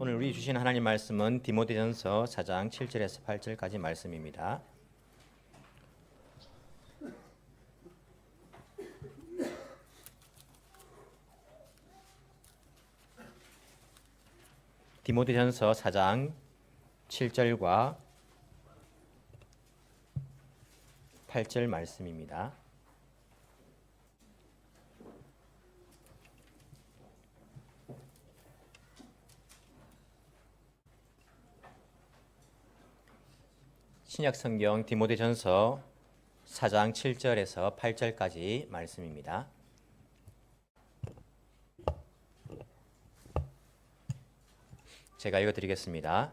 오늘 우리 주신 하나님 말씀은 디모데전서 4장 7절에서 8절까지 말씀입니다. 디모데전서 4장 7절과 8절 말씀입니다. 신약성경 디모데전서 4장 7절에서 8절까지 말씀입니다. 제가 읽어드리겠습니다.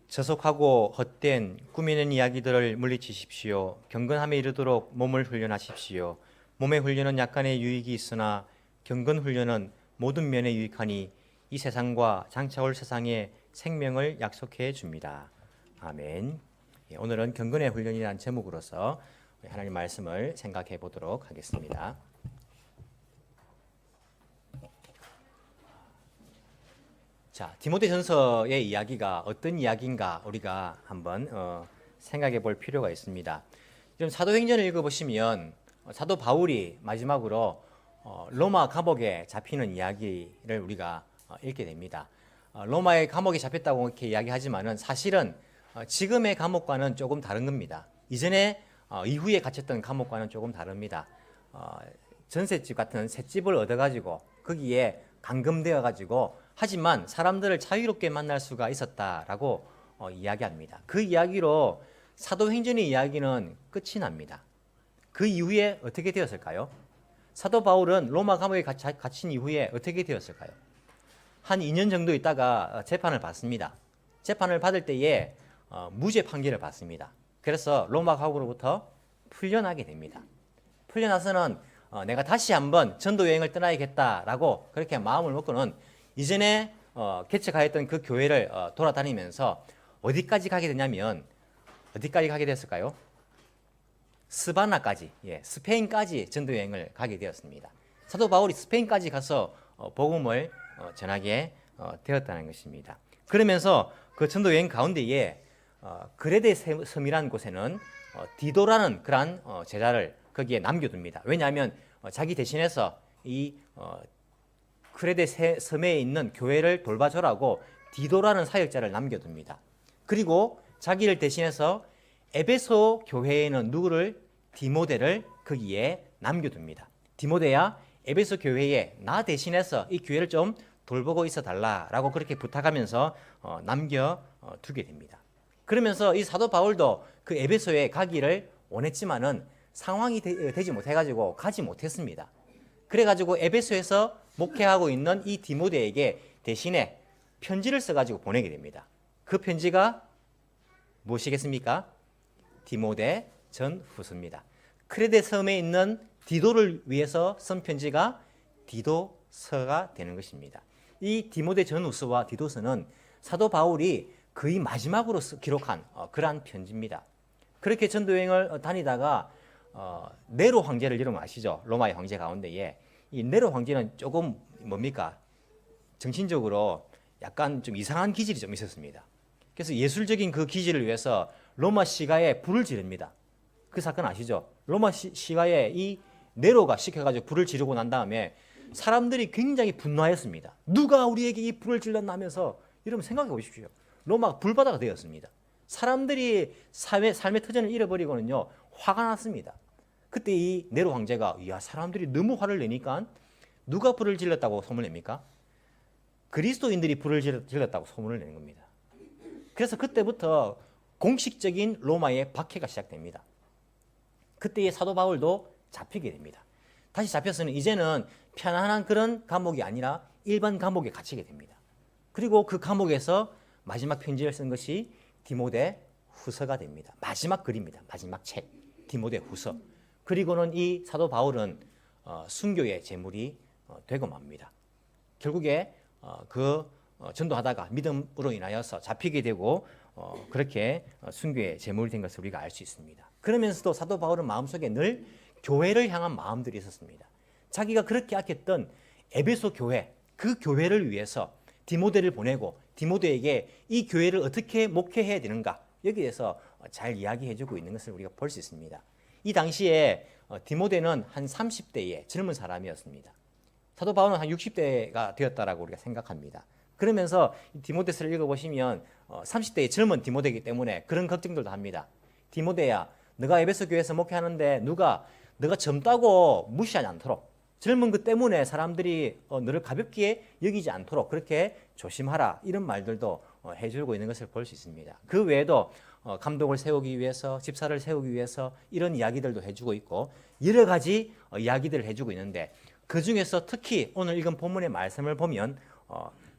저속하고 헛된 꾸미는 이야기들을 물리치십시오. 경건함에 이르도록 몸을 훈련하십시오. 몸의 훈련은 약간의 유익이 있으나 경건 훈련은 모든 면에 유익하니 이 세상과 장차 올 세상에 생명을 약속해 줍니다. 아멘. 오늘은 경건의 훈련이라는 제목으로서 하나님 말씀을 생각해 보도록 하겠습니다. 자, 디모데전서의 이야기가 어떤 이야기인가 우리가 한번 생각해 볼 필요가 있습니다. 지금 사도행전을 읽어보시면 사도 바울이 마지막으로 로마 감옥에 잡히는 이야기를 우리가 읽게 됩니다. 로마의 감옥에 잡혔다고 이렇게 이야기하지만은 사실은 지금의 감옥과는 조금 다른 겁니다. 이후에 갇혔던 감옥과는 조금 다릅니다. 전셋집 같은 셋집을 얻어가지고 거기에 감금되어가지고 하지만 사람들을 자유롭게 만날 수가 있었다라고 이야기합니다. 그 이야기로 사도행전의 이야기는 끝이 납니다. 그 이후에 어떻게 되었을까요? 사도 바울은 로마 감옥에 갇힌 이후에 어떻게 되었을까요? 한 2년 정도 있다가 재판을 받습니다. 재판을 받을 때에 무죄 판결을 받습니다. 그래서 로마 감옥으로부터 풀려나게 됩니다. 풀려나서는 내가 다시 한번 전도 여행을 떠나야겠다라고 그렇게 마음을 먹고는 이전에 개척하였던 그 교회를 돌아다니면서 어디까지 가게 되냐면 어디까지 가게 됐을까요? 스바나까지, 스페인까지 전도 여행을 가게 되었습니다. 사도 바울이 스페인까지 가서 복음을 전하게 되었다는 것입니다. 그러면서 그 전도 여행 가운데에 그레데 섬이라는 곳에는 디도라는 그러한 제자를 거기에 남겨둡니다. 왜냐하면 자기 대신해서 이 그레데 섬에 있는 교회를 돌봐줘라고 디도라는 사역자를 남겨둡니다. 그리고 자기를 대신해서 에베소 교회에는 누구를? 디모데를 거기에 남겨둡니다. 디모데야 에베소 교회에 나 대신해서 이 교회를 좀 돌보고 있어 달라라고 그렇게 부탁하면서 남겨두게 됩니다. 그러면서 이 사도 바울도 그 에베소에 가기를 원했지만은 상황이 되지 못해가지고 가지 못했습니다. 그래가지고 에베소에서 목회하고 있는 이 디모데에게 대신에 편지를 써가지고 보내게 됩니다. 그 편지가 무엇이겠습니까? 디모데 전후서입니다. 크레데 섬에 있는 디도를 위해서 쓴 편지가 디도서가 되는 것입니다. 이 디모데 전후서와 디도서는 사도 바울이 거의 마지막으로 기록한 그러한 편지입니다. 그렇게 전도여행을 다니다가 네로 황제를 여러분 아시죠? 로마의 황제 가운데에 이 네로 황제는 조금 뭡니까? 정신적으로 약간 좀 이상한 기질이 좀 있었습니다. 그래서 예술적인 그 기질을 위해서 로마 시가에 불을 지릅니다. 그 사건 아시죠? 로마 시가에 이 네로가 시켜가지고 불을 지르고 난 다음에 사람들이 굉장히 분노하였습니다. 누가 우리에게 이 불을 질렀나 하면서 여러분 생각해 보십시오. 로마가 불바다가 되었습니다. 사람들이 삶의 터전을 잃어버리고는요 화가 났습니다. 그때 이 네로 황제가 사람들이 너무 화를 내니까 누가 불을 질렀다고 소문을 냅니까? 그리스도인들이 불을 질렀다고 소문을 내는 겁니다. 그래서 그때부터 공식적인 로마의 박해가 시작됩니다. 그때의 사도 바울도 잡히게 됩니다. 다시 잡혀서는 이제는 편안한 그런 감옥이 아니라 일반 감옥에 갇히게 됩니다. 그리고 그 감옥에서 마지막 편지를 쓴 것이 디모데 후서가 됩니다. 마지막 글입니다. 마지막 책 디모데 후서. 그리고는 이 사도 바울은 순교의 제물이 되고 맙니다. 결국에 전도하다가 믿음으로 인하여서 잡히게 되고 그렇게 순교의 제물이 된 것을 우리가 알 수 있습니다. 그러면서도 사도 바울은 마음속에 늘 교회를 향한 마음들이 있었습니다. 자기가 그렇게 아꼈던 에베소 교회, 그 교회를 위해서 디모데를 보내고 디모데에게 이 교회를 어떻게 목회해야 되는가 여기에 대해서 잘 이야기해주고 있는 것을 우리가 볼 수 있습니다. 이 당시에 디모데는 한 30대의 젊은 사람이었습니다. 사도 바울은 한 60대가 되었다라고 우리가 생각합니다. 그러면서 디모데서를 읽어보시면 30대의 젊은 디모데이기 때문에 그런 걱정들도 합니다. 디모데야, 너가 에베소 교회에서 목회하는데 누가 너가 젊다고 무시하지 않도록, 젊은 것 때문에 사람들이 너를 가볍게 여기지 않도록 그렇게 조심하라, 이런 말들도 해주고 있는 것을 볼 수 있습니다. 그 외에도 감독을 세우기 위해서, 집사를 세우기 위해서 이런 이야기들도 해주고 있고 여러 가지 이야기들을 해주고 있는데, 그 중에서 특히 오늘 읽은 본문의 말씀을 보면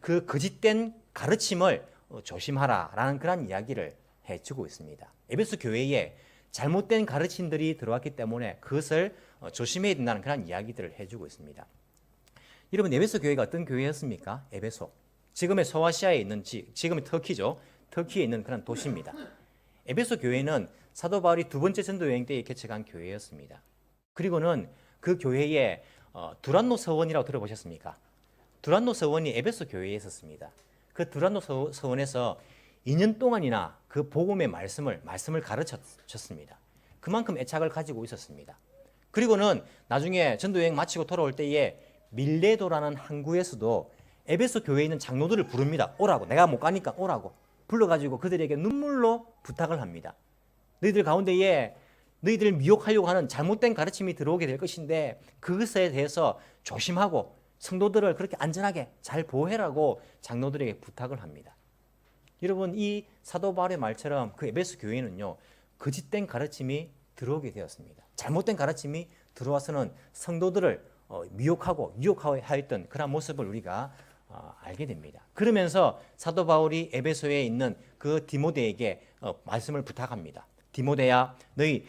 그 거짓된 가르침을 조심하라라는 그런 이야기를 해주고 있습니다. 에베소 교회에 잘못된 가르침들이 들어왔기 때문에 그것을 조심해야 된다는 그런 이야기들을 해주고 있습니다. 여러분, 에베소 교회가 어떤 교회였습니까? 에베소, 지금의 소아시아에 있는, 지금의 터키죠. 터키에 있는 그런 도시입니다. 에베소 교회는 사도 바울이 두 번째 전도 여행 때에 개척한 교회였습니다. 그리고는 그 교회에 두란노 서원이라고 들어보셨습니까? 두란노 서원이 에베소 교회에 있었습니다. 그 두란노 서원에서 2년 동안이나 그 복음의 말씀을 가르쳤습니다. 그만큼 애착을 가지고 있었습니다. 그리고는 나중에 전도여행 마치고 돌아올 때에 밀레도라는 항구에서도 에베소 교회에 있는 장로들을 부릅니다. 오라고, 내가 못 가니까 오라고 불러가지고 그들에게 눈물로 부탁을 합니다. 너희들 가운데에 너희들을 미혹하려고 하는 잘못된 가르침이 들어오게 될 것인데 그것에 대해서 조심하고 성도들을 그렇게 안전하게 잘 보호해라고 장로들에게 부탁을 합니다. 여러분, 이 사도 바울의 말처럼 그 에베소 교회는요, 거짓된 가르침이 들어오게 되었습니다. 잘못된 가르침이 들어와서는 성도들을 미혹하고 유혹하였던 그런 모습을 우리가 알게 됩니다. 그러면서 사도 바울이 에베소에 있는 그 디모데에게 말씀을 부탁합니다. 디모데야, 너희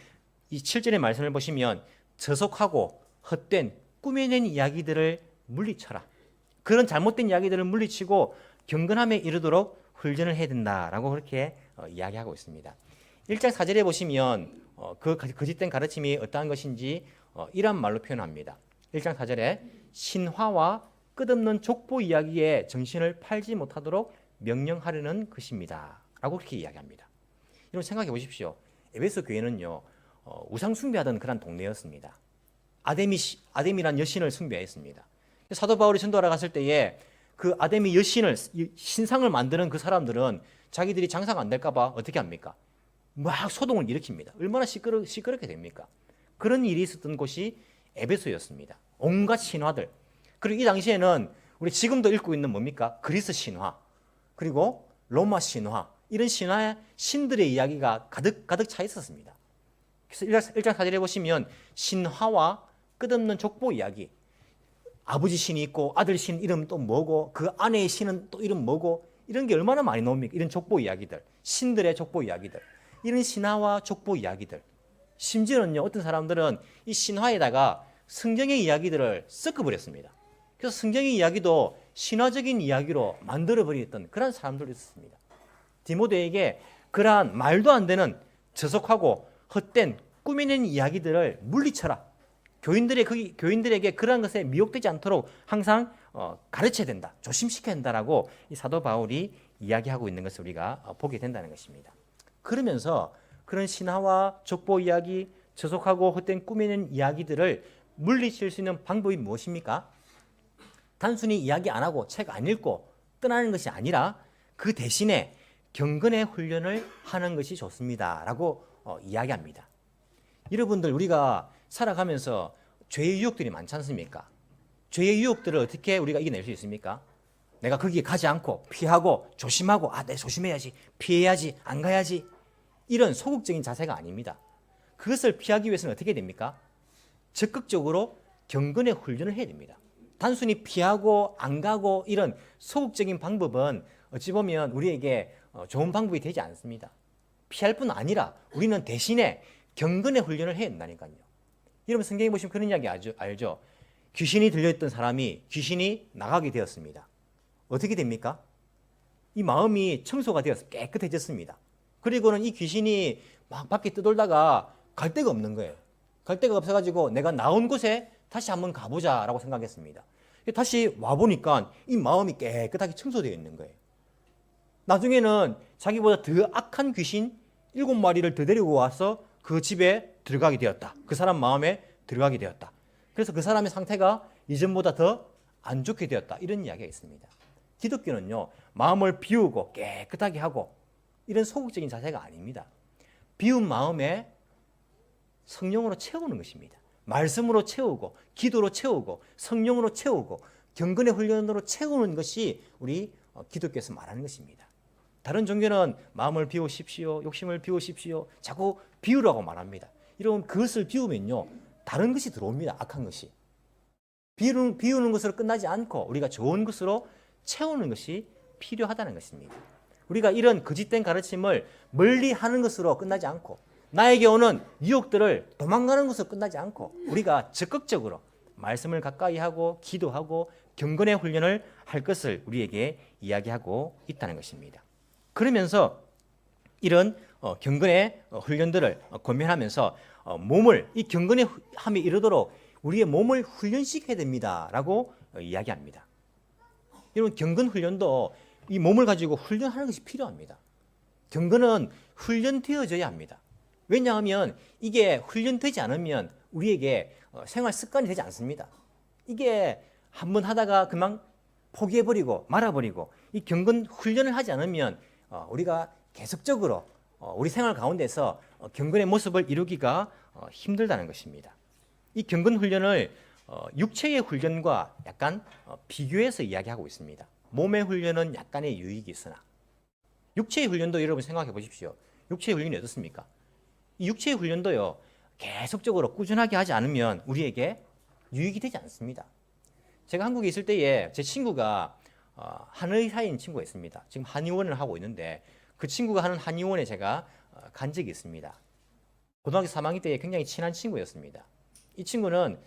이 7절의 말씀을 보시면 저속하고 헛된 꾸며낸 이야기들을 물리쳐라. 그런 잘못된 이야기들을 물리치고 경건함에 이르도록 훈련을 해야 된다라고 그렇게 이야기하고 있습니다. 1장 4절에 보시면 그 거짓된 가르침이 어떠한 것인지 이런 말로 표현합니다. 1장 4절에 신화와 끝없는 족보 이야기에 정신을 팔지 못하도록 명령하려는 것입니다 라고 그렇게 이야기합니다. 여러분, 생각해 보십시오. 에베소 교회는요, 우상 숭배하던 그런 동네였습니다. 아데미란 여신을 숭배했습니다. 사도 바울이 전도하러 갔을 때에 그 아데미 여신을, 신상을 만드는 그 사람들은 자기들이 장사가 안 될까 봐 어떻게 합니까? 막 소동을 일으킵니다. 얼마나 시끄럽게 됩니까? 그런 일이 있었던 곳이 에베소였습니다. 온갖 신화들. 그리고 이 당시에는 우리 지금도 읽고 있는 뭡니까? 그리스 신화, 그리고 로마 신화, 이런 신화의 신들의 이야기가 가득 차 있었습니다. 그래서 1장 4절에 보시면 신화와 끝없는 족보 이야기, 아버지 신이 있고 아들 신 이름 또 뭐고 그 아내의 신은 또 이름 뭐고, 이런 게 얼마나 많이 나옵니까? 이런 족보 이야기들, 신들의 족보 이야기들, 이런 신화와 족보 이야기들. 심지어는요, 어떤 사람들은 이 신화에다가 성경의 이야기들을 섞어버렸습니다. 그래서 성경의 이야기도 신화적인 이야기로 만들어버렸던 그런 사람들도 있었습니다. 디모데에게 그러한 말도 안 되는 저속하고 헛된 꾸며낸 이야기들을 물리쳐라. 교인들에게 그러한 것에 미혹되지 않도록 항상 가르쳐야 된다, 조심시켜야 된다라고 이 사도 바울이 이야기하고 있는 것을 우리가 보게 된다는 것입니다. 그러면서 그런 신화와 족보 이야기, 저속하고 헛된 꾸며낸 이야기들을 물리칠 수 있는 방법이 무엇입니까? 단순히 이야기 안 하고 책 안 읽고 떠나는 것이 아니라 그 대신에 경건의 훈련을 하는 것이 좋습니다라고 이야기합니다. 여러분들, 우리가 살아가면서 죄의 유혹들이 많지 않습니까? 죄의 유혹들을 어떻게 우리가 이겨낼 수 있습니까? 내가 거기에 가지 않고 피하고 조심하고, 내가 조심해야지, 피해야지, 안 가야지, 이런 소극적인 자세가 아닙니다. 그것을 피하기 위해서는 어떻게 됩니까? 적극적으로 경건의 훈련을 해야 됩니다. 단순히 피하고 안 가고 이런 소극적인 방법은 어찌 보면 우리에게 좋은 방법이 되지 않습니다. 피할 뿐 아니라 우리는 대신에 경건의 훈련을 해야 된다니까요. 여러분, 성경에 보시면 그런 이야기 알죠? 귀신이 들려있던 사람이 귀신이 나가게 되었습니다. 어떻게 됩니까? 이 마음이 청소가 되어서 깨끗해졌습니다. 그리고는 이 귀신이 막 밖에 떠돌다가 갈 데가 없는 거예요. 갈 데가 없어가지고 내가 나온 곳에 다시 한번 가보자라고 생각했습니다. 다시 와보니까 이 마음이 깨끗하게 청소되어 있는 거예요. 나중에는 자기보다 더 악한 귀신 7마리를 더 데리고 와서 그 집에 들어가게 되었다. 그 사람 마음에 들어가게 되었다. 그래서 그 사람의 상태가 이전보다 더 안 좋게 되었다. 이런 이야기가 있습니다. 기독교는요, 마음을 비우고 깨끗하게 하고 이런 소극적인 자세가 아닙니다. 비운 마음에 성령으로 채우는 것입니다. 말씀으로 채우고 기도로 채우고 성령으로 채우고 경건의 훈련으로 채우는 것이 우리 기독교에서 말하는 것입니다. 다른 종교는 마음을 비우십시오, 욕심을 비우십시오, 자꾸 비우라고 말합니다. 이런 그것을 비우면요, 다른 것이 들어옵니다. 악한 것이. 비우는 것으로 끝나지 않고 우리가 좋은 것으로 채우는 것이 필요하다는 것입니다. 우리가 이런 거짓된 가르침을 멀리하는 것으로 끝나지 않고 나에게 오는 유혹들을 도망가는 것으로 끝나지 않고 우리가 적극적으로 말씀을 가까이 하고 기도하고 경건의 훈련을 할 것을 우리에게 이야기하고 있다는 것입니다. 그러면서 이런 경건의 훈련들을 권면하면서 몸을 이 경건의 함에 이르도록 우리의 몸을 훈련시켜야 됩니다라고 이야기합니다. 이런 경건 훈련도 이 몸을 가지고 훈련하는 것이 필요합니다. 경건은 훈련되어져야 합니다. 왜냐하면 이게 훈련되지 않으면 우리에게 생활 습관이 되지 않습니다. 이게 한번 하다가 그만 포기해버리고 말아버리고 이 경건 훈련을 하지 않으면 우리가 계속적으로 우리 생활 가운데서 경건의 모습을 이루기가 힘들다는 것입니다. 이 경건 훈련을 육체의 훈련과 약간 비교해서 이야기하고 있습니다. 몸의 훈련은 약간의 유익이 있으나 육체의 훈련도 여러분 생각해 보십시오. 육체의 훈련이 어떻습니까? 이 육체의 훈련도요, 계속적으로 꾸준하게 하지 않으면 우리에게 유익이 되지 않습니다. 제가 한국에 있을 때에 제 친구가 한의사인 친구가 있습니다. 지금 한의원을 하고 있는데 그 친구가 하는 한의원에 제가 간 적이 있습니다. 고등학교 3학년 때 굉장히 친한 친구였습니다. 이 친구는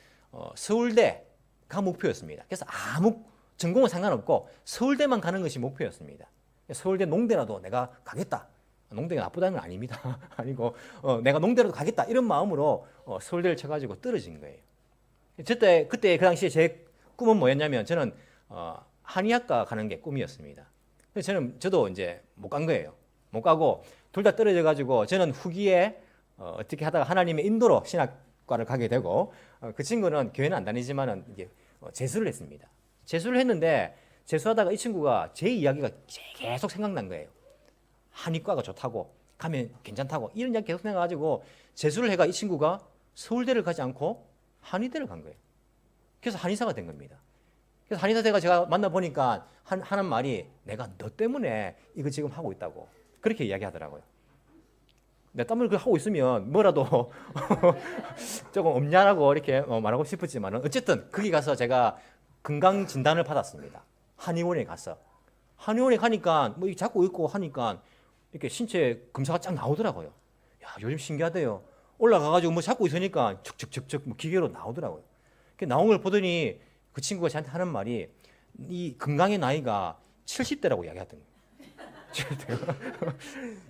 서울대가 목표였습니다. 그래서 아무 전공은 상관없고 서울대만 가는 것이 목표였습니다. 서울대 농대라도 내가 가겠다. 농대가 나쁘다는 건 아닙니다. 아니고 내가 농대라도 가겠다 이런 마음으로 서울대를 쳐가지고 떨어진 거예요. 그때 그 당시에 제 꿈은 뭐였냐면 저는 한의학과 가는 게 꿈이었습니다. 그래서 저도 이제 못 간 거예요. 못 가고 둘 다 떨어져가지고 저는 후기에 어떻게 하다가 하나님의 인도로 신학과를 가게 되고 그 친구는 교회는 안 다니지만은 이게 재수를 했습니다. 재수를 했는데 재수하다가 이 친구가 제 이야기가 계속 생각난 거예요. 한의과가 좋다고 가면 괜찮다고 이런 이야기 계속 생각해가지고 재수를 해가 이 친구가 서울대를 가지 않고 한의대를 간 거예요. 그래서 한의사가 된 겁니다. 그래서 한의사 제가 만나보니까 하는 말이 내가 너 때문에 이거 지금 하고 있다고 그렇게 이야기하더라고요. 내 땀을 하고 있으면 뭐라도 조금 없냐라고 이렇게 말하고 싶었지만 어쨌든 거기 가서 제가 건강 진단을 받았습니다. 한의원에 가서 한의원에 가니까 뭐 자꾸 있고 하니까 이렇게 신체 검사가 쫙 나오더라고요. 야, 요즘 신기하대요. 올라가가지고 뭐 잡고 있으니까 척척척척 뭐 기계로 나오더라고요. 나온 걸 보더니 그 친구가 저한테 하는 말이 이 건강의 나이가 70대라고 이야기하던 거예요.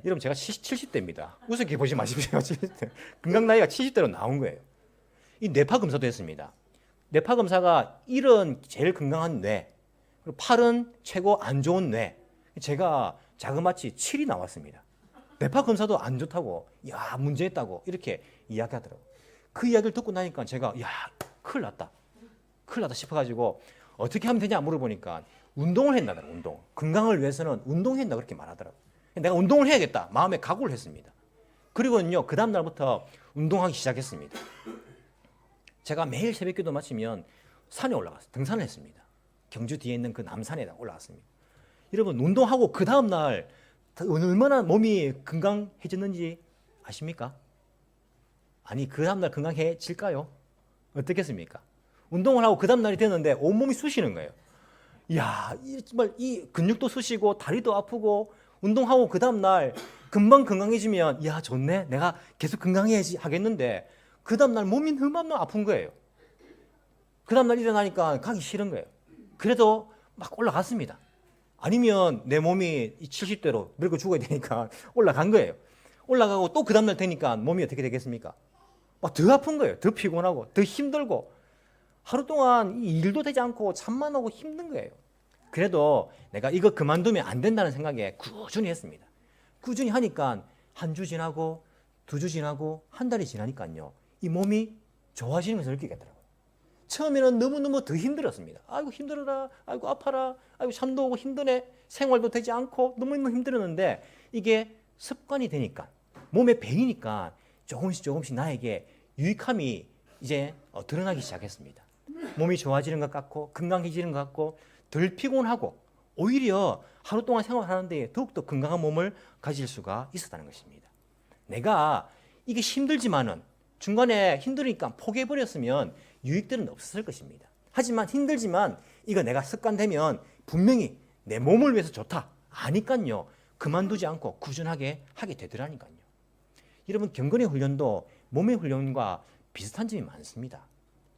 여러분 제가 70대입니다. 우습게 보지 마십시오. 70대. 건강 나이가 70대로 나온 거예요. 이 뇌파 검사도 했습니다. 뇌파 검사가 1은 제일 건강한 뇌, 그리고 8은 최고 안 좋은 뇌. 제가 자그마치 7이 나왔습니다. 뇌파 검사도 안 좋다고, 야 문제있다고 이렇게 이야기하더라고요. 그 이야기를 듣고 나니까 제가 야 큰일 났다 싶어가지고 어떻게 하면 되냐 물어보니까 운동을 했다더라고요. 운동. 건강을 위해서는 운동했다 그렇게 말하더라고요. 내가 운동을 해야겠다 마음에 각오를 했습니다. 그리고는요 그 다음 날부터 운동하기 시작했습니다. 제가 매일 새벽기도 마치면 산에 올라갔어요. 등산을 했습니다. 경주 뒤에 있는 그 남산에 올라갔습니다. 여러분 운동하고 그 다음 날 얼마나 몸이 건강해졌는지 아십니까? 아니 그 다음 날 건강해질까요? 어떻겠습니까? 운동을 하고 그 다음 날이 됐는데 온몸이 쑤시는 거예요. 이야, 정말 이 근육도 쑤시고 다리도 아프고 운동하고 그 다음 날 금방 건강해지면 이야 좋네, 내가 계속 건강해야지 하겠는데 그 다음 날 몸이 너무 아픈 거예요. 그 다음 날 일어나니까 가기 싫은 거예요. 그래도 막 올라갔습니다. 아니면 내 몸이 70대로 늙어 죽어야 되니까 올라간 거예요. 올라가고 또 그 다음 날 되니까 몸이 어떻게 되겠습니까? 막 더 아픈 거예요. 더 피곤하고 더 힘들고 하루 동안 이 일도 되지 않고 잠만 오고 힘든 거예요. 그래도 내가 이거 그만두면 안 된다는 생각에 꾸준히 했습니다. 꾸준히 하니까 한 주 지나고 2주 지나고 한 달이 지나니까요. 이 몸이 좋아지는 것을 느끼겠더라고요. 처음에는 너무너무 더 힘들었습니다. 아이고 힘들어라, 아이고 아파라, 아이고 잠도 오고 힘드네, 생활도 되지 않고 너무너무 힘들었는데 이게 습관이 되니까 몸에 배이니까 조금씩 나에게 유익함이 이제 드러나기 시작했습니다. 몸이 좋아지는 것 같고 건강해지는 것 같고 덜 피곤하고 오히려 하루 동안 생활하는데 더욱더 건강한 몸을 가질 수가 있었다는 것입니다. 내가 이게 힘들지만은 중간에 힘드니까 포기해버렸으면 유익들은 없었을 것입니다. 하지만 힘들지만 이거 내가 습관되면 분명히 내 몸을 위해서 좋다 아니까요. 그만두지 않고 꾸준하게 하게 되더라니까요. 여러분 경건의 훈련도 몸의 훈련과 비슷한 점이 많습니다.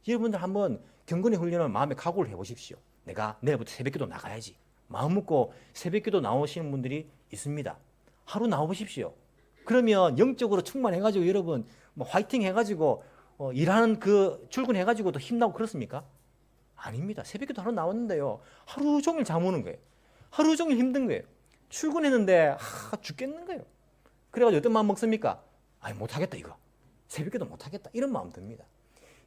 여러분들 한번 경건의 훈련을 마음에 각오를 해보십시오. 내가 내일부터 새벽기도 나가야지. 마음 먹고 새벽기도 나오시는 분들이 있습니다. 하루 나와보십시오. 그러면 영적으로 충만해가지고 여러분 뭐 화이팅 해가지고 일하는 그 출근해가지고 또 힘나고 그렇습니까? 아닙니다. 새벽기도 하루 나왔는데요. 하루 종일 잠 오는 거예요. 하루 종일 힘든 거예요. 출근했는데 죽겠는 거예요. 그래가지고 어떤 마음 먹습니까? 아니 못하겠다 이거. 새벽기도 못하겠다 이런 마음 듭니다.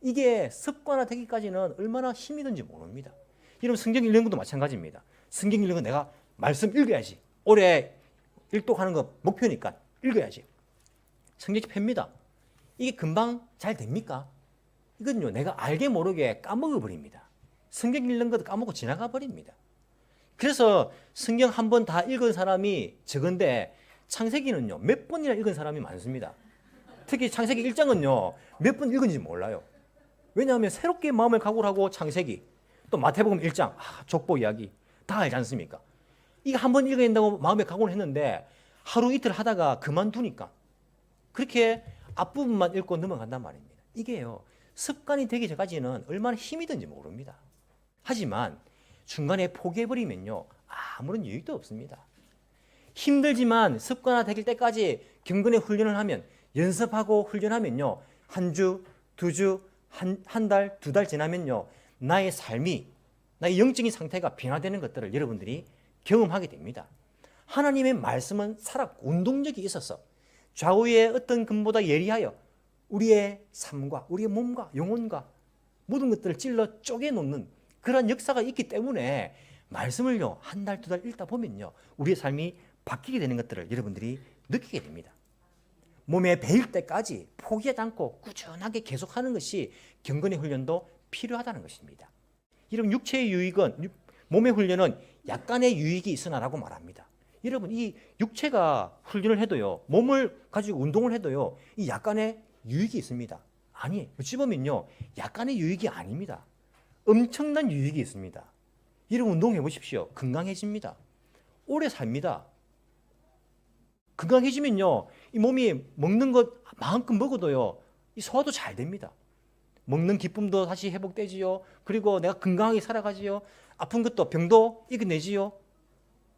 이게 습관화되기까지는 얼마나 힘이 든지 모릅니다. 이런 성경 읽는 것도 마찬가지입니다. 성경 읽는 건 내가 말씀 읽어야지. 올해 일독하는 거 목표니까 읽어야지. 성경책 팹니다. 이게 금방 잘 됩니까? 이건요 내가 알게 모르게 까먹어 버립니다. 성경 읽는 것도 까먹고 지나가 버립니다. 그래서 성경 한 번 다 읽은 사람이 적은데 창세기는요 몇 번이나 읽은 사람이 많습니다. 특히 창세기 1장은요 몇 번 읽은지 몰라요. 왜냐하면 새롭게 마음을 각오를 하고 창세기 또 마태복음 1장 족보 이야기 다 알지 않습니까? 이거 한 번 읽어야 된다고 마음에 각오를 했는데 하루 이틀 하다가 그만두니까 그렇게 앞부분만 읽고 넘어간단 말입니다. 이게요 습관이 되기 전까지는 얼마나 힘이 든지 모릅니다. 하지만 중간에 포기해버리면요 아무런 유익도 없습니다. 힘들지만 습관화되길 때까지 경건의 훈련을 하면 연습하고 훈련하면요 한 주, 2주, 한 달, 2달 지나면요 나의 삶이 나의 영적인 상태가 변화되는 것들을 여러분들이 경험하게 됩니다. 하나님의 말씀은 살았고 운동력이 있어서 좌우의 어떤 금보다 예리하여 우리의 삶과 우리의 몸과 영혼과 모든 것들을 찔러 쪼개놓는 그런 역사가 있기 때문에 말씀을요 한 달, 2달 읽다 보면요 우리의 삶이 바뀌게 되는 것들을 여러분들이 느끼게 됩니다. 몸에 배일 때까지 포기하지 않고 꾸준하게 계속하는 것이 경건의 훈련도 필요하다는 것입니다. 여러분 육체의 유익은 몸의 훈련은 약간의 유익이 있으나라고 말합니다. 여러분 이 육체가 훈련을 해도요 몸을 가지고 운동을 해도요 이 약간의 유익이 있습니다. 아니 어찌 보면요 약간의 유익이 아닙니다. 엄청난 유익이 있습니다. 여러분 운동해 보십시오. 건강해집니다. 오래 삽니다. 건강해지면요 이 몸이 먹는 것 마음껏 먹어도요 이 소화도 잘 됩니다. 먹는 기쁨도 다시 회복되지요. 그리고 내가 건강하게 살아가지요. 아픈 것도 병도 이겨내지요.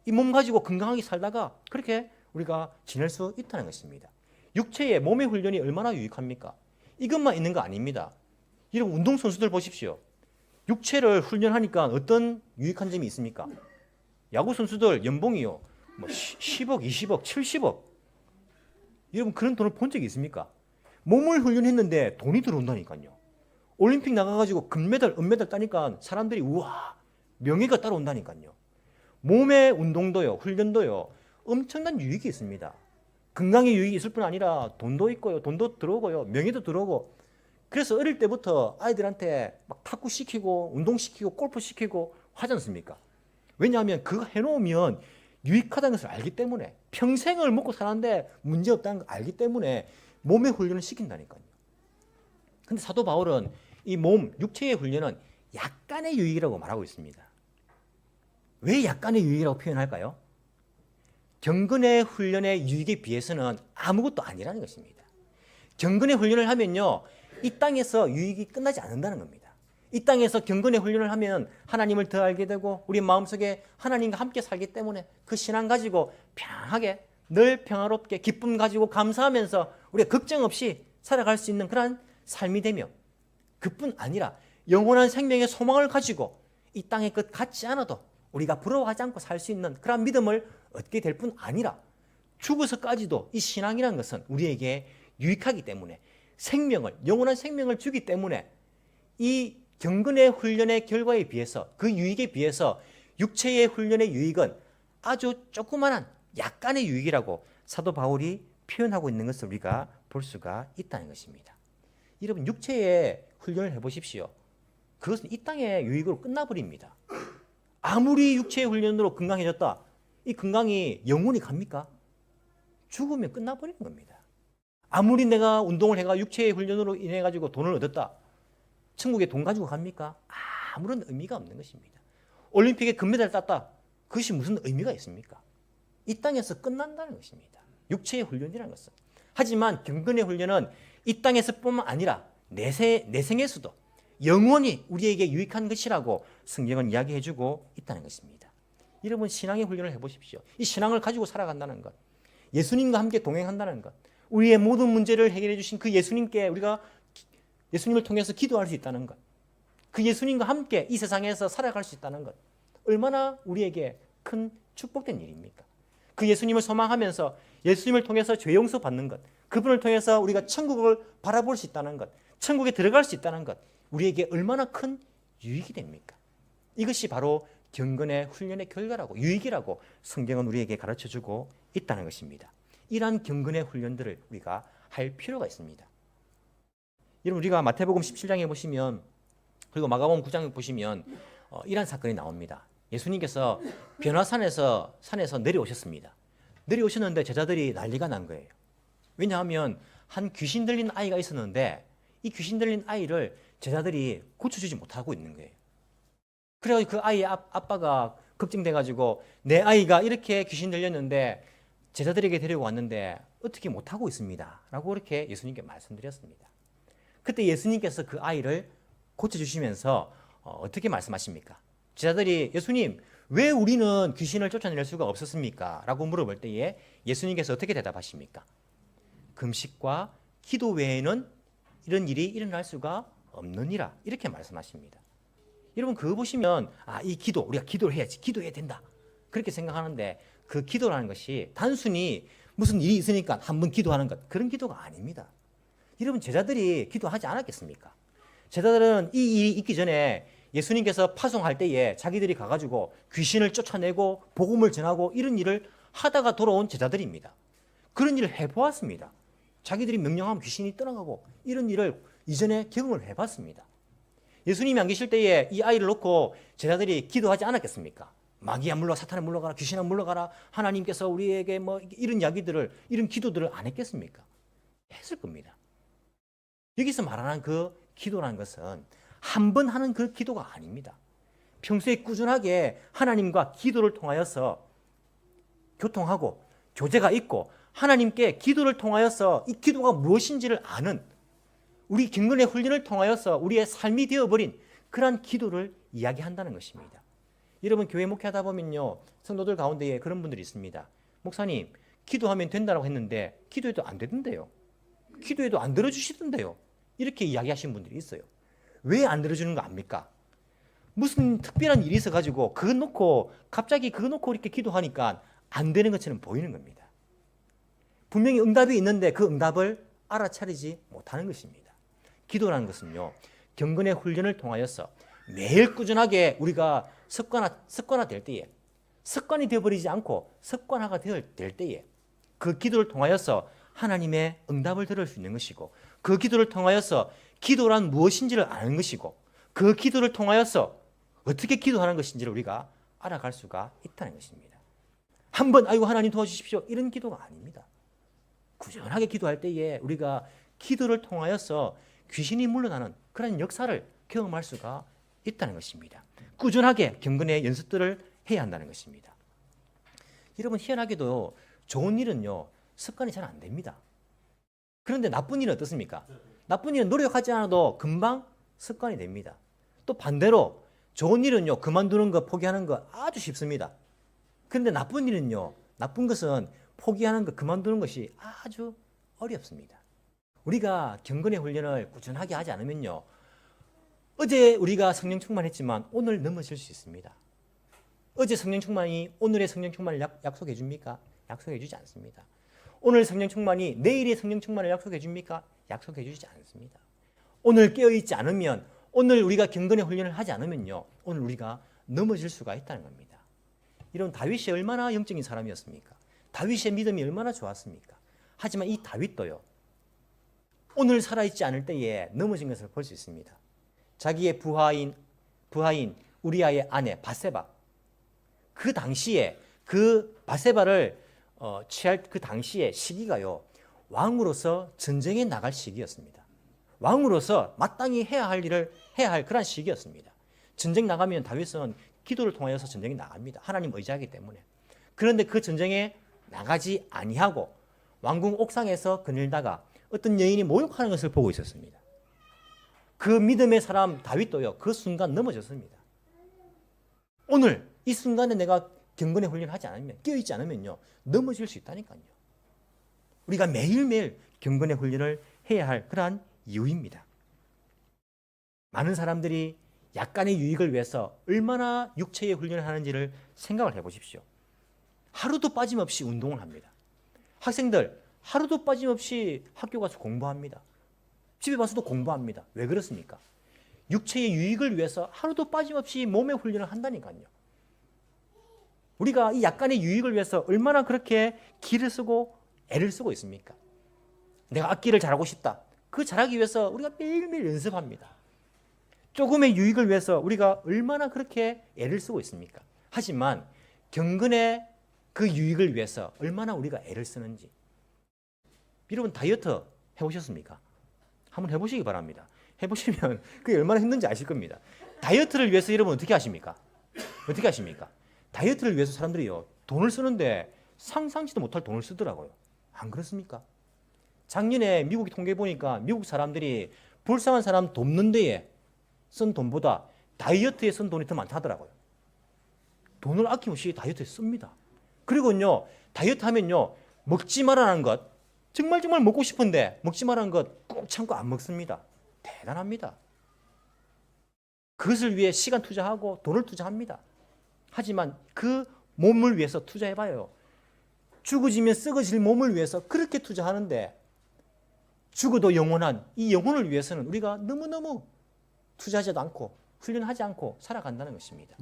이 몸 가지고 건강하게 살다가 그렇게 우리가 지낼 수 있다는 것입니다. 육체의 몸의 훈련이 얼마나 유익합니까? 이것만 있는 거 아닙니다. 이런 운동선수들 보십시오. 육체를 훈련하니까 어떤 유익한 점이 있습니까? 야구선수들 연봉이요. 뭐 10억, 20억, 70억. 여러분 그런 돈을 본 적이 있습니까? 몸을 훈련했는데 돈이 들어온다니까요. 올림픽 나가가지고 금메달, 은메달 따니까 사람들이 우와 명예가 따라온다니까요. 몸의 운동도요, 훈련도요 엄청난 유익이 있습니다. 건강의 유익이 있을 뿐 아니라 돈도 있고요, 돈도 들어오고요, 명예도 들어오고. 그래서 어릴 때부터 아이들한테 막 탁구 시키고 운동시키고 골프 시키고 하지 않습니까? 왜냐하면 그거 해놓으면 유익하다는 것을 알기 때문에 평생을 먹고 사는데 문제없다는 걸 알기 때문에 몸의 훈련을 시킨다니까요. 근데 사도 바울은 이 몸, 육체의 훈련은 약간의 유익이라고 말하고 있습니다. 왜 약간의 유익이라고 표현할까요? 경건의 훈련의 유익에 비해서는 아무것도 아니라는 것입니다. 경건의 훈련을 하면요, 이 땅에서 유익이 끝나지 않는다는 겁니다. 이 땅에서 경건의 훈련을 하면 하나님을 더 알게 되고 우리 마음속에 하나님과 함께 살기 때문에 그 신앙 가지고 평안하게 늘 평화롭게 기쁨 가지고 감사하면서 우리가 걱정 없이 살아갈 수 있는 그런 삶이 되며 그뿐 아니라 영원한 생명의 소망을 가지고 이 땅의 것 같지 않아도 우리가 부러워하지 않고 살 수 있는 그런 믿음을 얻게 될 뿐 아니라 죽어서까지도 이 신앙이라는 것은 우리에게 유익하기 때문에 영원한 생명을 주기 때문에 이 경건의 훈련의 결과에 비해서 그 유익에 비해서 육체의 훈련의 유익은 아주 조그만한 약간의 유익이라고 사도 바울이 표현하고 있는 것을 우리가 볼 수가 있다는 것입니다. 여러분 육체의 훈련을 해보십시오. 그것은 이 땅의 유익으로 끝나버립니다. 아무리 육체의 훈련으로 건강해졌다. 이 건강이 영원히 갑니까? 죽으면 끝나버리는 겁니다. 아무리 내가 운동을 해가 육체의 훈련으로 인해 가지고 돈을 얻었다. 천국에 돈 가지고 갑니까? 아무런 의미가 없는 것입니다. 올림픽에 금메달 땄다. 그것이 무슨 의미가 있습니까? 이 땅에서 끝난다는 것입니다. 육체의 훈련이라는 것은. 하지만 경건의 훈련은 이 땅에서뿐만 아니라 내 생에서도 영원히 우리에게 유익한 것이라고 성경은 이야기해주고 있다는 것입니다. 여러분 신앙의 훈련을 해보십시오. 이 신앙을 가지고 살아간다는 것, 예수님과 함께 동행한다는 것, 우리의 모든 문제를 해결해 주신 그 예수님께 우리가 예수님을 통해서 기도할 수 있다는 것, 그 예수님과 함께 이 세상에서 살아갈 수 있다는 것, 얼마나 우리에게 큰 축복된 일입니까? 그 예수님을 소망하면서 예수님을 통해서 죄 용서 받는 것, 그분을 통해서 우리가 천국을 바라볼 수 있다는 것, 천국에 들어갈 수 있다는 것, 우리에게 얼마나 큰 유익이 됩니까? 이것이 바로 경건의 훈련의 결과라고, 유익이라고 성경은 우리에게 가르쳐주고 있다는 것입니다. 이러한 경건의 훈련들을 우리가 할 필요가 있습니다. 여러분 우리가 마태복음 17장에 보시면 그리고 마가복음 9장에 보시면 이러한 사건이 나옵니다. 예수님께서 변화산에서 내려오셨습니다. 내려오셨는데 제자들이 난리가 난 거예요. 왜냐하면 한 귀신 들린 아이가 있었는데 이 귀신 들린 아이를 제자들이 고쳐주지 못하고 있는 거예요. 그래서 그 아이의 아빠가 걱정돼가지고 내 아이가 이렇게 귀신 들렸는데 제자들에게 데리고 왔는데 어떻게 못하고 있습니다. 라고 그렇게 예수님께 말씀드렸습니다. 그때 예수님께서 그 아이를 고쳐주시면서 어떻게 말씀하십니까? 제자들이 예수님 왜 우리는 귀신을 쫓아낼 수가 없었습니까? 라고 물어볼 때에 예수님께서 어떻게 대답하십니까? 금식과 기도 외에는 이런 일이 일어날 수가 없느니라 이렇게 말씀하십니다. 여러분 그거 보시면 이 기도 우리가 기도를 해야지 기도해야 된다 그렇게 생각하는데 그 기도라는 것이 단순히 무슨 일이 있으니까 한번 기도하는 것 그런 기도가 아닙니다. 여러분 제자들이 기도하지 않았겠습니까? 제자들은 이 일이 있기 전에 예수님께서 파송할 때에 자기들이 가가지고 귀신을 쫓아내고 복음을 전하고 이런 일을 하다가 돌아온 제자들입니다. 그런 일을 해보았습니다. 자기들이 명령하면 귀신이 떠나가고 이런 일을 이전에 경험을 해봤습니다. 예수님이 안 계실 때에 이 아이를 놓고 제자들이 기도하지 않았겠습니까? 마귀야 물러가, 사탄아 물러가라, 귀신아 물러가라, 하나님께서 우리에게 뭐 이런 이야기들을, 이런 기도들을 안 했겠습니까? 했을 겁니다. 여기서 말하는 그 기도라는 것은 한 번 하는 그 기도가 아닙니다. 평소에 꾸준하게 하나님과 기도를 통하여서 교통하고 교제가 있고 하나님께 기도를 통하여서 이 기도가 무엇인지를 아는 우리 경건의 훈련을 통하여서 우리의 삶이 되어버린 그러한 기도를 이야기한다는 것입니다. 여러분 교회 목회하다 보면요 성도들 가운데에 그런 분들이 있습니다. 목사님 기도하면 된다고 했는데 기도해도 안 되던데요. 기도해도 안 들어주시던데요. 이렇게 이야기하시는 분들이 있어요. 왜 안 들어주는 거 압니까? 무슨 특별한 일이 있어가지고 갑자기 그거 놓고 이렇게 기도하니까 안 되는 것처럼 보이는 겁니다. 분명히 응답이 있는데 그 응답을 알아차리지 못하는 것입니다. 기도라는 것은요 경건의 훈련을 통하여서 매일 꾸준하게 우리가 습관화될 때에 습관이 되어버리지 않고 습관화가 될 때에 그 기도를 통하여서 하나님의 응답을 들을 수 있는 것이고 그 기도를 통하여서 기도란 무엇인지를 아는 것이고 그 기도를 통하여서 어떻게 기도하는 것인지를 우리가 알아갈 수가 있다는 것입니다. 한번 아이고 하나님 도와주십시오 이런 기도가 아닙니다. 꾸준하게 기도할 때에 우리가 기도를 통하여서 귀신이 물러나는 그런 역사를 경험할 수가 있다는 것입니다. 꾸준하게 경건의 연습들을 해야 한다는 것입니다. 여러분 희한하게도 좋은 일은요 습관이 잘 안 됩니다. 그런데 나쁜 일은 어떻습니까? 나쁜 일은 노력하지 않아도 금방 습관이 됩니다. 또 반대로 좋은 일은요 그만두는 거 포기하는 거 아주 쉽습니다. 그런데 나쁜 일은요 나쁜 것은 포기하는 것 그만두는 것이 아주 어렵습니다. 우리가 경건의 훈련을 꾸준하게 하지 않으면요 어제 우리가 성령 충만했지만 오늘 넘어질 수 있습니다. 어제 성령 충만이 오늘의 성령 충만을 약속해 줍니까? 약속해 주지 않습니다. 오늘 성령 충만이 내일의 성령 충만을 약속해 줍니까? 약속해 주지 않습니다. 오늘 깨어있지 않으면, 오늘 우리가 경건의 훈련을 하지 않으면요, 오늘 우리가 넘어질 수가 있다는 겁니다. 이런 다윗이 얼마나 영적인 사람이었습니까? 다윗의 믿음이 얼마나 좋았습니까? 하지만 이 다윗도요, 오늘 살아있지 않을 때에 넘어진 것을 볼 수 있습니다. 자기의 부하인 우리아의 아내 바세바, 그 당시에 그 바세바를 취할 그 당시의 시기가요, 왕으로서 전쟁에 나갈 시기였습니다. 왕으로서 마땅히 해야 할 일을 해야 할 그런 시기였습니다. 전쟁 나가면 다윗은 기도를 통하여서 전쟁에 나갑니다. 하나님 의지하기 때문에. 그런데 그 전쟁에 나가지 아니하고 왕궁 옥상에서 거닐다가 어떤 여인이 모욕하는 것을 보고 있었습니다. 그 믿음의 사람 다윗도요, 그 순간 넘어졌습니다. 오늘 이 순간에 내가 경건의 훈련을 하지 않으면, 깨어있지 않으면요, 넘어질 수 있다니까요. 우리가 매일매일 경건의 훈련을 해야 할 그러한 이유입니다. 많은 사람들이 약간의 유익을 위해서 얼마나 육체의 훈련을 하는지를 생각을 해보십시오. 하루도 빠짐없이 운동을 합니다. 학생들 하루도 빠짐없이 학교 가서 공부합니다. 집에 와서도 공부합니다. 왜 그렇습니까? 육체의 유익을 위해서 하루도 빠짐없이 몸의 훈련을 한다니까요. 우리가 이 약간의 유익을 위해서 얼마나 그렇게 기를 쓰고 애를 쓰고 있습니까? 내가 악기를 잘하고 싶다. 그 잘하기 위해서 우리가 매일매일 연습합니다. 조금의 유익을 위해서 우리가 얼마나 그렇게 애를 쓰고 있습니까? 하지만 경건의 그 유익을 위해서 얼마나 우리가 애를 쓰는지. 여러분 다이어트 해보셨습니까? 한번 해보시기 바랍니다. 해보시면 그게 얼마나 힘든지 아실 겁니다. 다이어트를 위해서 여러분 어떻게 하십니까? 어떻게 하십니까? 다이어트를 위해서 사람들이요, 돈을 쓰는데 상상치도 못할 돈을 쓰더라고요. 안 그렇습니까? 작년에 미국이 통계 보니까 미국 사람들이 불쌍한 사람 돕는 데에 쓴 돈보다 다이어트에 쓴 돈이 더 많다더라고요. 돈을 아낌없이 다이어트에 씁니다. 그리고요, 다이어트 하면요, 먹지 말라는 것, 정말 먹고 싶은데 먹지 말라는 것 꼭 참고 안 먹습니다. 대단합니다. 그것을 위해 시간 투자하고 돈을 투자합니다. 하지만 그 몸을 위해서 투자해봐요. 죽어지면 썩어질 몸을 위해서 그렇게 투자하는데, 죽어도 영원한 이 영혼을 위해서는 우리가 너무너무 투자하지도 않고 훈련하지 않고 살아간다는 것입니다.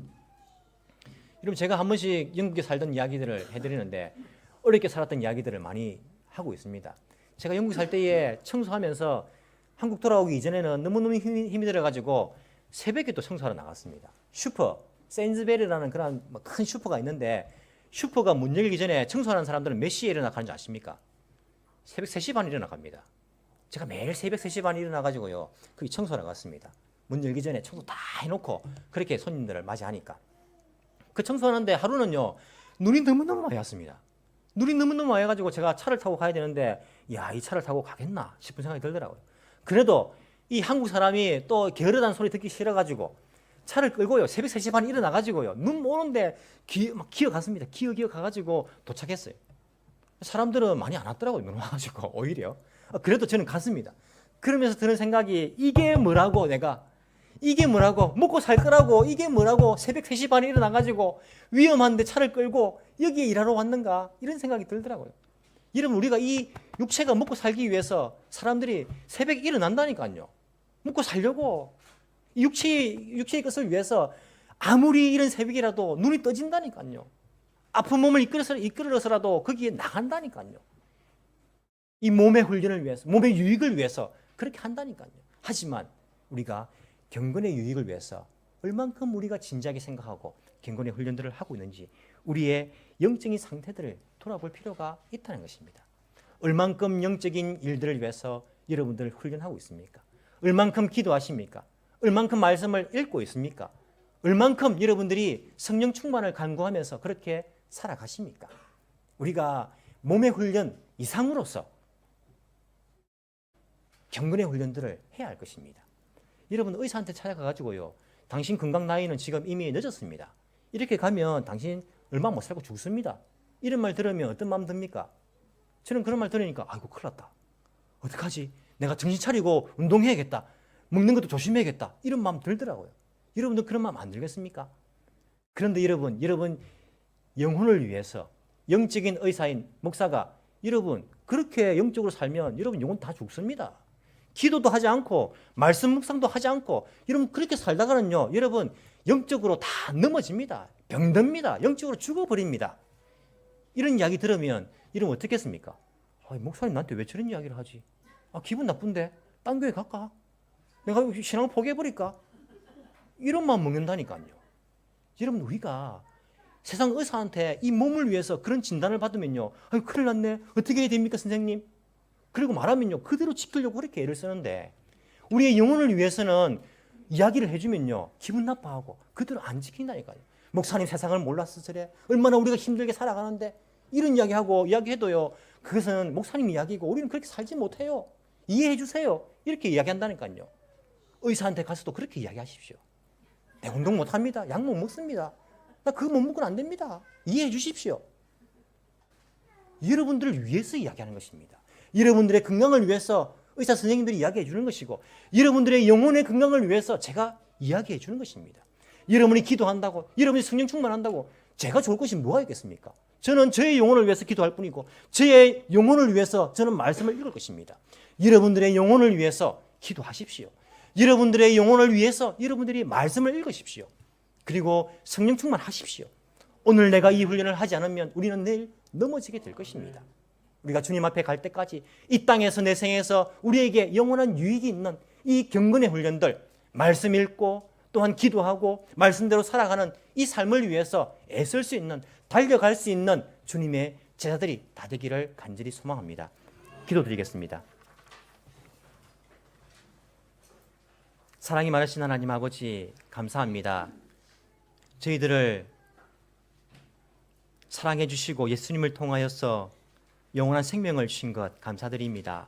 여러분, 제가 한 번씩 영국에 살던 이야기들을 해드리는데 어렵게 살았던 이야기들을 많이 하고 있습니다. 제가 영국 살 때에 청소하면서 한국 돌아오기 이전에는 너무너무 힘이 들어가지고 새벽에 또 청소하러 나갔습니다. 슈퍼, 세인즈베리라는 그런 큰 슈퍼가 있는데, 슈퍼가 문 열기 전에 청소하는 사람들은 몇 시에 일어나가는지 아십니까? 새벽 3시 반에 일어나갑니다. 제가 매일 새벽 3시 반에 일어나가지고요, 거기 청소하러 갔습니다. 문 열기 전에 청소 다 해놓고 그렇게 손님들을 맞이하니까. 그 청소하는데 하루는요, 눈이 너무너무 많이 왔습니다. 눈이 너무너무 많이 와가지고 제가 차를 타고 가야 되는데, 야, 이 차를 타고 가겠나 싶은 생각이 들더라고요. 그래도 이 한국 사람이 또 게으르다는 소리 듣기 싫어가지고 차를 끌고요, 새벽 3시 반에 일어나가지고요, 눈 오는데 막 기어갔습니다. 기어 가가지고 도착했어요. 사람들은 많이 안 왔더라고요. 눈 와가지고 오히려. 그래도 저는 갔습니다. 그러면서 드는 생각이, 이게 뭐라고, 이게 뭐라고, 먹고 살 거라고, 이게 뭐라고 새벽 3시 반에 일어나가지고 위험한데 차를 끌고 여기에 일하러 왔는가, 이런 생각이 들더라고요. 여러분, 우리가 이 육체가 먹고 살기 위해서 사람들이 새벽에 일어난다니까요. 먹고 살려고 육체의 것을 위해서 아무리 이런 새벽이라도 눈이 떠진다니까요. 아픈 몸을 이끌어서라도 거기에 나간다니까요. 이 몸의 훈련을 위해서, 몸의 유익을 위해서 그렇게 한다니까요. 하지만 우리가 경건의 유익을 위해서 얼만큼 우리가 진지하게 생각하고 경건의 훈련들을 하고 있는지, 우리의 영적인 상태들을 돌아볼 필요가 있다는 것입니다. 얼만큼 영적인 일들을 위해서 여러분들 훈련하고 있습니까? 얼만큼 기도하십니까? 얼만큼 말씀을 읽고 있습니까? 얼만큼 여러분들이 성령 충만을 간구하면서 그렇게 살아가십니까? 우리가 몸의 훈련 이상으로서 경건의 훈련들을 해야 할 것입니다. 여러분, 의사한테 찾아가가지고요, 당신 건강 나이는 지금 이미 늦었습니다. 이렇게 가면 당신 얼마 못 살고 죽습니다. 이런 말 들으면 어떤 마음 듭니까? 저는 그런 말 들으니까, 아이고 큰일 났다. 어떡하지? 내가 정신 차리고 운동해야겠다. 먹는 것도 조심해야겠다. 이런 마음 들더라고요. 여러분들 그런 마음 안 들겠습니까? 그런데 여러분 영혼을 위해서 영적인 의사인 목사가 여러분 그렇게 영적으로 살면 여러분 영혼 다 죽습니다. 기도도 하지 않고 말씀 묵상도 하지 않고 여러분 그렇게 살다가는요 여러분 영적으로 다 넘어집니다. 병듭니다. 영적으로 죽어버립니다. 이런 이야기 들으면 여러분 어떻겠습니까? 목사님 나한테 왜 저런 이야기를 하지? 기분 나쁜데 딴 교회 갈까? 내가 신앙을 포기해버릴까? 이런 마음 먹는다니까요. 여러분 우리가 세상 의사한테 이 몸을 위해서 그런 진단을 받으면요 큰일 났네. 어떻게 해야 됩니까 선생님? 그리고 말하면요 그대로 지키려고 그렇게 애를 쓰는데 우리의 영혼을 위해서는 이야기를 해주면요 기분 나빠하고 그대로 안 지킨다니까요. 목사님 세상을 몰라서 저래. 얼마나 우리가 힘들게 살아가는데 이런 이야기해도요 그것은 목사님 이야기고 우리는 그렇게 살지 못해요. 이해해 주세요. 이렇게 이야기한다니까요. 의사한테 가서도 그렇게 이야기하십시오. 내 운동 못합니다. 약 못 먹습니다. 나 그거 못 먹고는 안 됩니다. 이해해 주십시오. 여러분들을 위해서 이야기하는 것입니다. 여러분들의 건강을 위해서 의사 선생님들이 이야기해 주는 것이고 여러분들의 영혼의 건강을 위해서 제가 이야기해 주는 것입니다. 여러분이 기도한다고 여러분이 성령 충만한다고 제가 좋을 것이 뭐가 있겠습니까? 저는 저의 영혼을 위해서 기도할 뿐이고 저의 영혼을 위해서 저는 말씀을 읽을 것입니다. 여러분들의 영혼을 위해서 기도하십시오. 여러분들의 영혼을 위해서 여러분들이 말씀을 읽으십시오. 그리고 성령 충만하십시오. 오늘 내가 이 훈련을 하지 않으면 우리는 내일 넘어지게 될 것입니다. 우리가 주님 앞에 갈 때까지 이 땅에서 내 생에서 우리에게 영원한 유익이 있는 이 경건의 훈련들 말씀 읽고 또한 기도하고 말씀대로 살아가는 이 삶을 위해서 애쓸 수 있는 달려갈 수 있는 주님의 제자들이 다 되기를 간절히 소망합니다. 기도드리겠습니다. 사랑이 많으신 하나님 아버지 감사합니다. 저희들을 사랑해 주시고 예수님을 통하여서 영원한 생명을 주신 것 감사드립니다.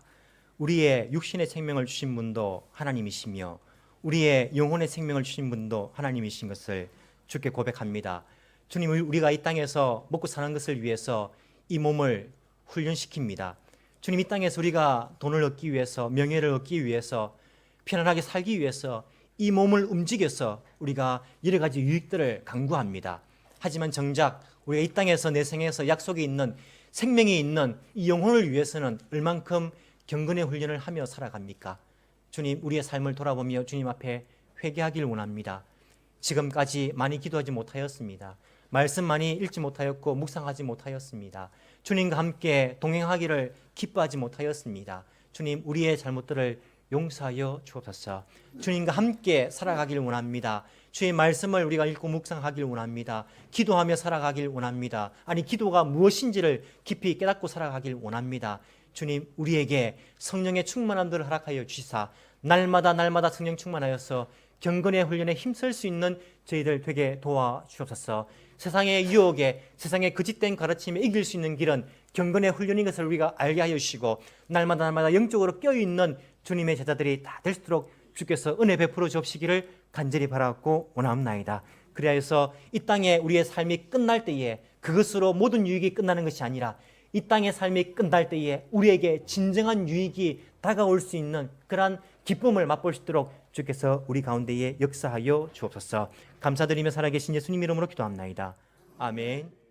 우리의 육신의 생명을 주신 분도 하나님이시며 우리의 영혼의 생명을 주신 분도 하나님이신 것을 주께 고백합니다. 주님, 우리가 이 땅에서 먹고 사는 것을 위해서 이 몸을 훈련시킵니다. 주님, 이 땅에서 우리가 돈을 얻기 위해서 명예를 얻기 위해서 편안하게 살기 위해서 이 몸을 움직여서 우리가 여러 가지 유익들을 강구합니다. 하지만 정작 우리가 이 땅에서 내 생에서 약속이 있는 생명이 있는 이 영혼을 위해서는 얼만큼 경건의 훈련을 하며 살아갑니까? 주님, 우리의 삶을 돌아보며 주님 앞에 회개하길 원합니다. 지금까지 많이 기도하지 못하였습니다. 말씀 많이 읽지 못하였고 묵상하지 못하였습니다. 주님과 함께 동행하기를 기뻐하지 못하였습니다. 주님, 우리의 잘못들을 용서하여 주옵소서. 주님과 함께 살아가길 원합니다. 주의 말씀을 우리가 읽고 묵상하길 원합니다. 기도하며 살아가길 원합니다. 아니, 기도가 무엇인지를 깊이 깨닫고 살아가길 원합니다. 주님, 우리에게 성령의 충만함들을 허락하여 주시사 날마다 성령 충만하여서 경건의 훈련에 힘쓸 수 있는 저희들 되게 도와주옵소서. 세상의 유혹에 세상의 거짓된 가르침에 이길 수 있는 길은 경건의 훈련인 것을 우리가 알게 하여 주시고 날마다 영적으로 깨어있는 주님의 제자들이 다 될수록 주께서 은혜 베풀어 주옵시기를 간절히 바라고 원하옵나이다. 그리하여서 이 땅에 우리의 삶이 끝날 때에 그것으로 모든 유익이 끝나는 것이 아니라 이 땅의 삶이 끝날 때에 우리에게 진정한 유익이 다가올 수 있는 그러한 기쁨을 맛볼 수 있도록 주께서 우리 가운데에 역사하여 주옵소서. 감사드리며 살아계신 예수님 이름으로 기도합나이다. 아멘.